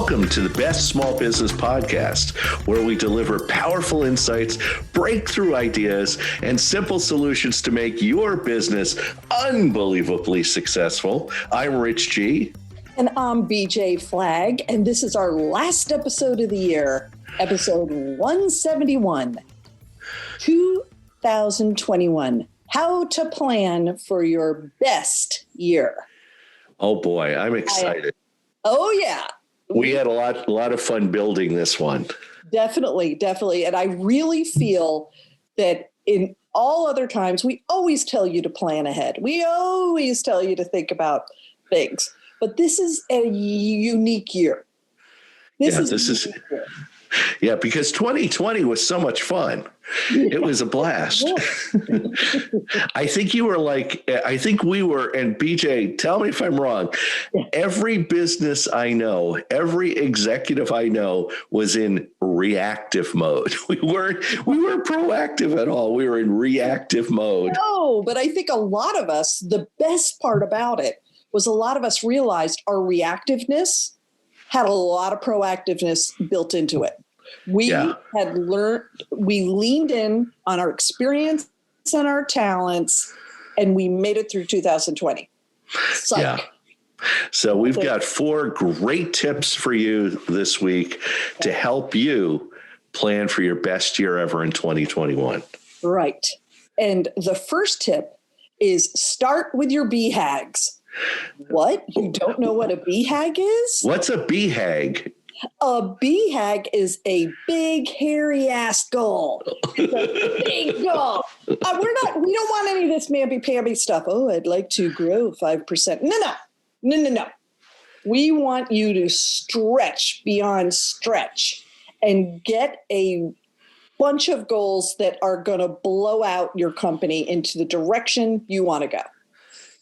Welcome to the Best Small Business Podcast, where we deliver powerful insights, breakthrough ideas, and simple solutions to make your business unbelievably successful. I'm Rich G. And I'm BJ Flagg, and this is our last episode of the year, episode 171, 2021. How to plan for your best year. Oh boy, I'm excited. Oh yeah. We had a lot of fun building this one. Definitely. And I really feel that in all other times, we always tell you to plan ahead. We always tell you to think about things. But this is a unique year. Yeah, because 2020 was so much fun. It was a blast. Yeah. I think we were, and BJ, tell me if I'm wrong. Every business I know, every executive I know was in reactive mode. We weren't proactive at all. We were in reactive mode. No, but I think a lot of us, the best part about it was a lot of us realized our reactiveness had a lot of proactiveness built into it. We leaned in on our experience and our talents, and we made it through 2020. Yeah. So we've got 4 great tips for you this week to help you plan for your best year ever in 2021. Right. And the first tip is start with your BHAGs. What? You don't know what a BHAG is? What's a BHAG? A BHAG is a big, hairy ass goal. It's a big goal. We don't want any of this mamby-pamby stuff. Oh, I'd like to grow 5%. No. We want you to stretch beyond stretch and get a bunch of goals that are going to blow out your company into the direction you want to go.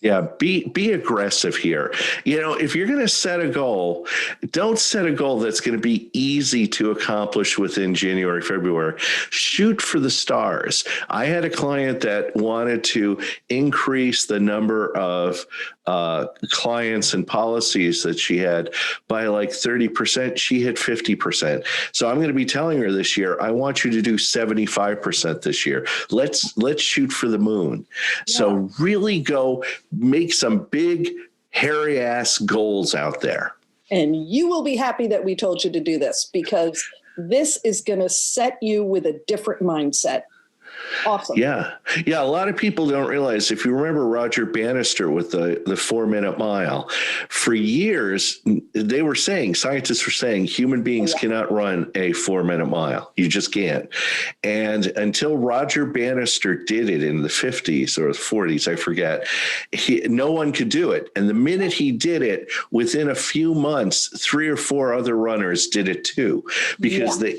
Yeah, be aggressive here. You know, if you're going to set a goal, don't set a goal that's going to be easy to accomplish within January, February. Shoot for the stars. I had a client that wanted to increase the number of clients and policies that she had by like 30%. She hit 50%. So I'm going to be telling her this year, I want you to do 75% this year. Let's shoot for the moon. Yeah. So really go make some big, hairy ass goals out there. And you will be happy that we told you to do this, because this is going to set you with a different mindset. Awesome. Yeah. A lot of people don't realize, if you remember Roger Bannister with the 4-minute mile, for years, scientists were saying human beings cannot run a 4-minute mile. You just can't. And until Roger Bannister did it in the 50s or the 40s, I forget, no one could do it. And the minute he did it, within a few months, 3 or 4 other runners did it too, because they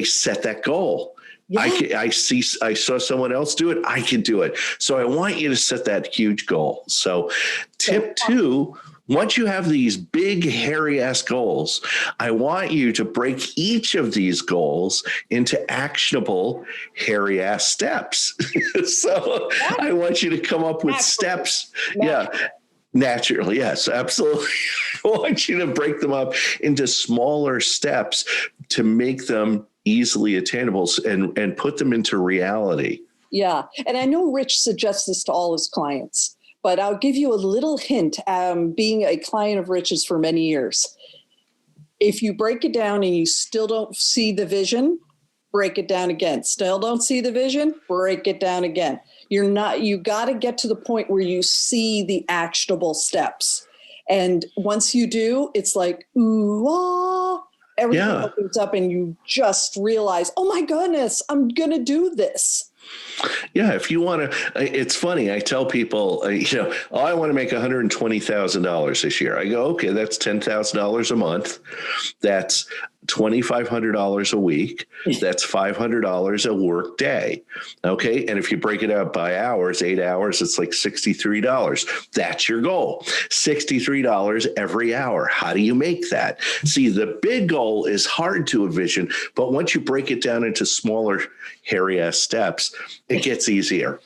set that goal. Yeah. I saw someone else do it. I can do it. So I want you to set that huge goal. So tip 2, once you have these big, hairy ass goals, I want you to break each of these goals into actionable, hairy ass steps. So I want you to come up with steps. Naturally, yes, absolutely. I want you to break them up into smaller steps to make them easily attainable and put them into reality. Yeah. And I know Rich suggests this to all his clients, but I'll give you a little hint. Being a client of Rich's for many years, if you break it down and you still don't see the vision, break it down again. Still don't see the vision, break it down again. You got to get to the point where you see the actionable steps. And once you do, it's like, ooh, ah, everything opens up and you just realize, oh my goodness, I'm going to do this. Yeah, if you want to, it's funny. I tell people, I want to make $120,000 this year. I go, okay, that's $10,000 a month. That's $2,500 a week. That's $500 a work day. Okay. And if you break it out by hours, 8 hours, it's like $63. That's your goal. $63 every hour. How do you make that? See, the big goal is hard to envision, but once you break it down into smaller, hairy ass steps, it gets easier.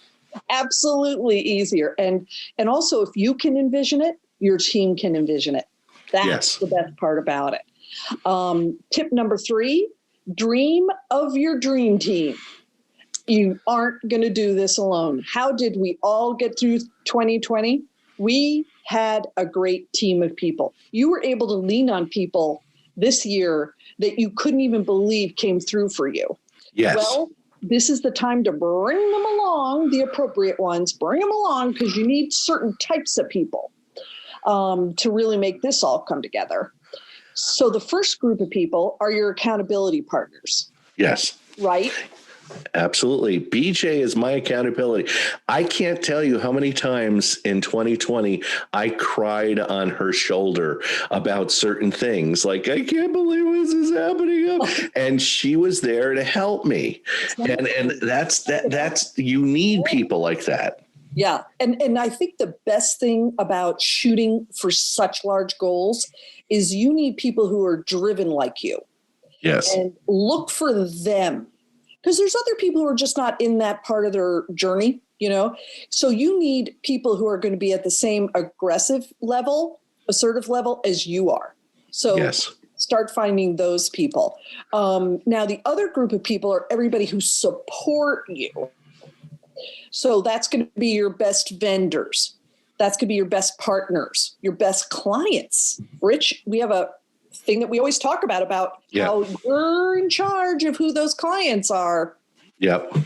Absolutely easier. And also, if you can envision it, your team can envision it. That's Yes. the best part about it. Tip number 3, dream of your dream team. You aren't going to do this alone. How did we all get through 2020? We had a great team of people. You were able to lean on people this year that you couldn't even believe came through for you. Yes. Well, this is the time to bring them along, the appropriate ones, bring them along, because you need certain types of people to really make this all come together. So the first group of people are your accountability partners. Yes. Right? Absolutely. BJ is my accountability. I can't tell you how many times in 2020 I cried on her shoulder about certain things. Like, I can't believe this is happening. And she was there to help me. And that's you need people like that. Yeah. And I think the best thing about shooting for such large goals is you need people who are driven like you. Yes. And look for them. Because there's other people who are just not in that part of their journey, So you need people who are going to be at the same aggressive level, assertive level as you are. So yes. Start finding those people. Now, the other group of people are everybody who support you. So that's going to be your best vendors. That's going to be your best partners, your best clients. Rich, we have a thing that we always talk about how you're in charge of who those clients are. Yep.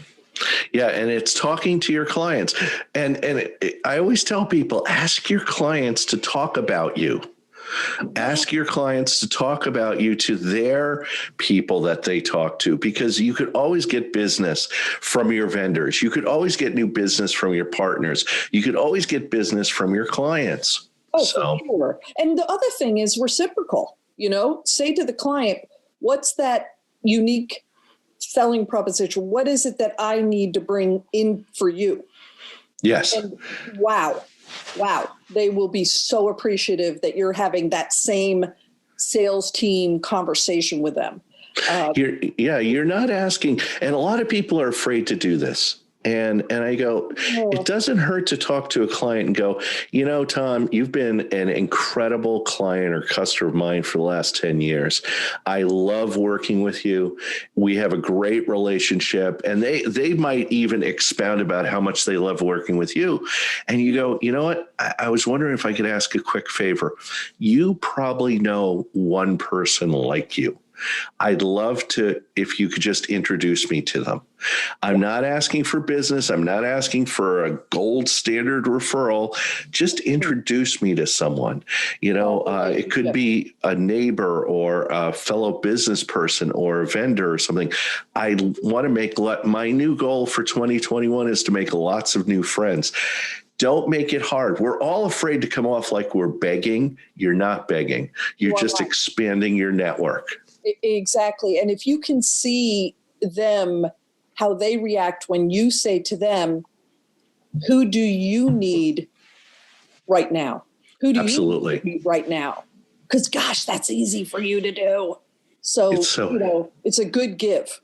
Yeah. And it's talking to your clients. And I always tell people, ask your clients to talk about you. Ask your clients to talk about you to their people that they talk to, because you could always get business from your vendors. You could always get new business from your partners. You could always get business from your clients. Oh, for sure. And the other thing is reciprocal. Say to the client, what's that unique selling proposition? What is it that I need to bring in for you? Yes. And wow. They will be so appreciative that you're having that same sales team conversation with them. You're not asking. And a lot of people are afraid to do this. And I go, It doesn't hurt to talk to a client and go, Tom, you've been an incredible client or customer of mine for the last 10 years. I love working with you. We have a great relationship. And they might even expound about how much they love working with you. And you go, you know what? I was wondering if I could ask a quick favor. You probably know one person like you. I'd love to, if you could just introduce me to them. I'm not asking for business. I'm not asking for a gold standard referral. Just introduce me to someone. It could be a neighbor or a fellow business person or a vendor or something. I want to my new goal for 2021 is to make lots of new friends. Don't make it hard. We're all afraid to come off like we're begging. You're not begging. You're just expanding your network. Exactly. And if you can see them, how they react when you say to them, who do you need right now? Who do you need right now? Because gosh, that's easy for you to do. So it's a good give.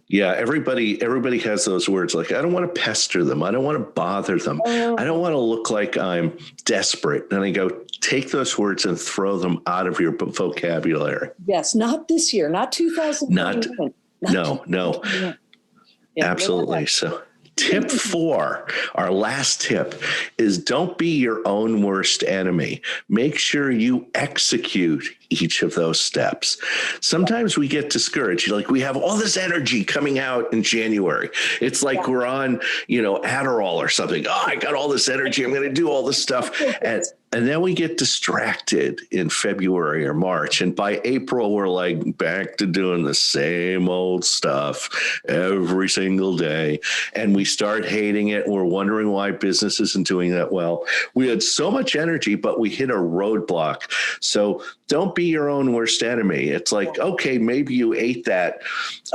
Yeah, everybody has those words like, I don't want to pester them. I don't want to bother them. I don't want to look like I'm desperate. And I go, take those words and throw them out of your vocabulary. Yes, not this year, not 2021. No. Yeah, absolutely. So tip 4, our last tip, is don't be your own worst enemy. Make sure you execute each of those steps. Sometimes we get discouraged. Like we have all this energy coming out in January. It's like we're on, Adderall or something. Oh, I got all this energy. I'm going to do all this stuff. And then we get distracted in February or March. And by April, we're like back to doing the same old stuff every single day. And we start hating it. We're wondering why business isn't doing that well. We had so much energy, but we hit a roadblock. So don't be your own worst enemy. It's like, okay, maybe you ate that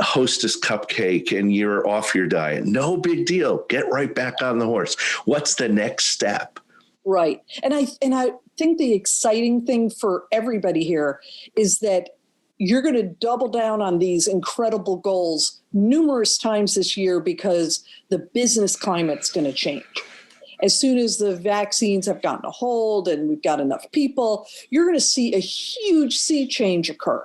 Hostess cupcake and you're off your diet. No big deal. Get right back on the horse. What's the next step? Right. And I think the exciting thing for everybody here is that you're going to double down on these incredible goals numerous times this year because the business climate's going to change. As soon as the vaccines have gotten a hold and we've got enough people, you're going to see a huge sea change occur.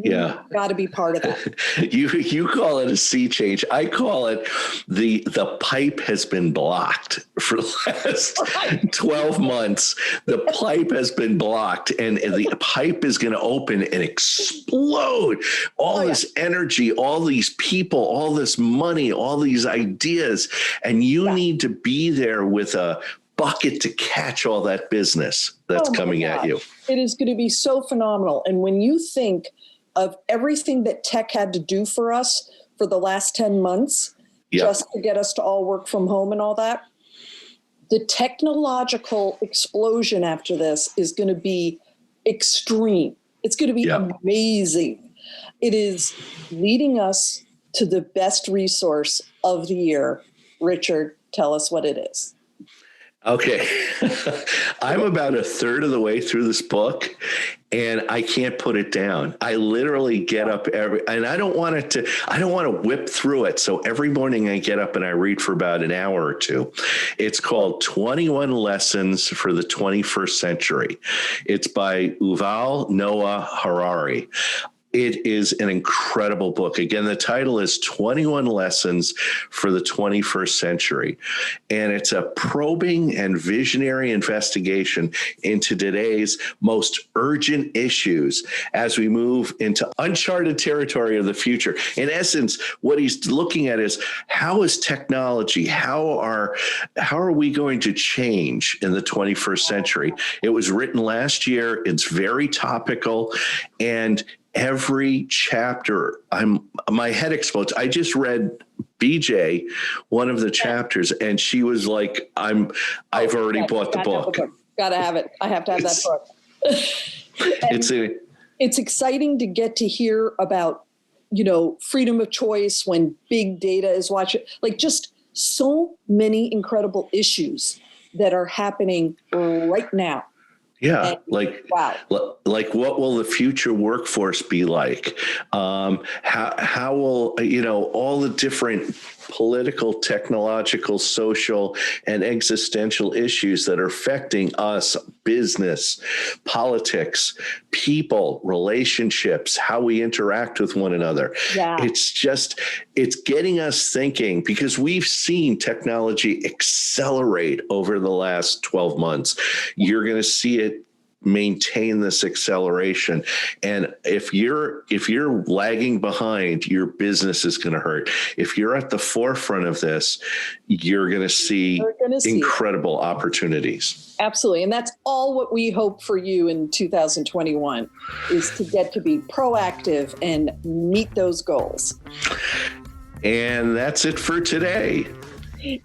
Yeah. Got to be part of that. You call it a sea change. I call it the pipe has been blocked for the last 12 months. The pipe has been blocked, and the pipe is going to open and explode. All this energy, all these people, all this money, all these ideas, and you need to be there with a bucket to catch all that business that's coming at you. It is going to be so phenomenal. And when you think of everything that tech had to do for us for the last 10 months, just to get us to all work from home and all that, the technological explosion after this is going to be extreme. It's going to be amazing. It is leading us to the best resource of the year. Richard, tell us what it is. Okay. I'm about a third of the way through this book, and I can't put it down. I literally get up and I don't want to whip through it. So every morning I get up and I read for about an hour or two. It's called 21 Lessons for the 21st Century. It's by Yuval Noah Harari. It is an incredible book. Again, the title is 21 Lessons for the 21st Century. And it's a probing and visionary investigation into today's most urgent issues as we move into uncharted territory of the future. In essence, what he's looking at is how is technology, how are we going to change in the 21st century? It was written last year. It's very topical, and every chapter, my head explodes. I just read BJ, one of the chapters, and she was like, I've already bought the book. Gotta have it. I have to have that book. It's exciting to get to hear about, freedom of choice when big data is watching, like just so many incredible issues that are happening right now. Yeah, like what will the future workforce be like? How will all the different political, technological, social, and existential issues that are affecting us, business, politics, people, relationships, how we interact with one another. Yeah. It's getting us thinking, because we've seen technology accelerate over the last 12 months. You're going to see it maintain this acceleration. And if you're lagging behind, your business is going to hurt. If you're at the forefront of this, you're going to see incredible opportunities. Absolutely. And that's all what we hope for you in 2021 is to get to be proactive and meet those goals. And that's it for today.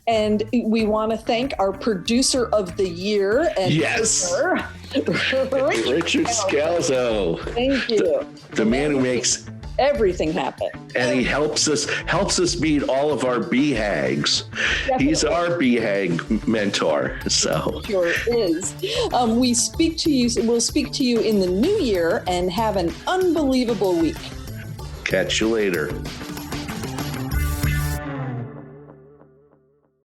And we want to thank our producer of the year. And Richard Scalzo. Thank you. The man who makes everything happen. And he helps us meet all of our BHAGs. Definitely. He's our BHAG mentor. So sure is. We'll speak to you in the new year, and have an unbelievable week. Catch you later.